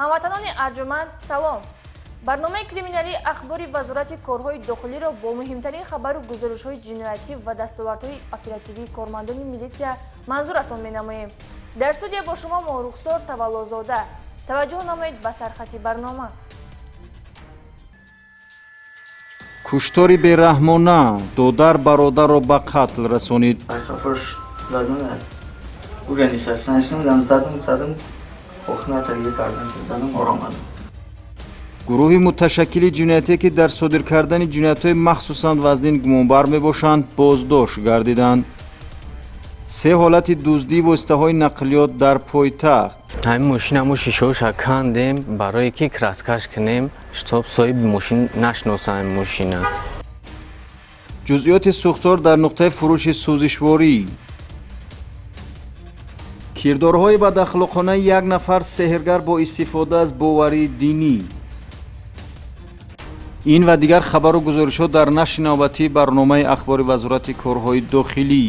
ҳамватанони арҷуманд салом. барномаи криминалии ахбори вазорати корҳои дохилиро бо муҳимтарин хабару гузоришҳои ҷиноятӣ ва дастовардҳои оперативии кормандони милитсия манзуратон менамоем. дар студия бо шумо мо рухсор таваллозода. таваҷҷӯҳ намоед ба сархати барнома. куштори бераҳмона додар бародарро ба қатл расонид. гурӯҳи муташаккили ҷиноятие ки дар содир кардани ҷиноятҳои махсусан вазнин гумонбар мебошанд боздошт гардиданд. се ҳолати дуздии воситаҳои нақлиёт дар пойтахт. ҳамин мошинамо шишаҳоша кандем барое ки краскаш кунем штоб соҳиби мошин нашиносад ҳамин мошина. ҷузъиёти сӯхтор дар нуқтаи фурӯши сӯзишворӣ. кирдорҳои бадахлоқонаи як нафар сеҳргар бо истифода аз боварии динӣ. ин ва дигар хабару гузоришҳо дар нашри навбатии барномаи ахбори вазорати корҳои дохилӣ.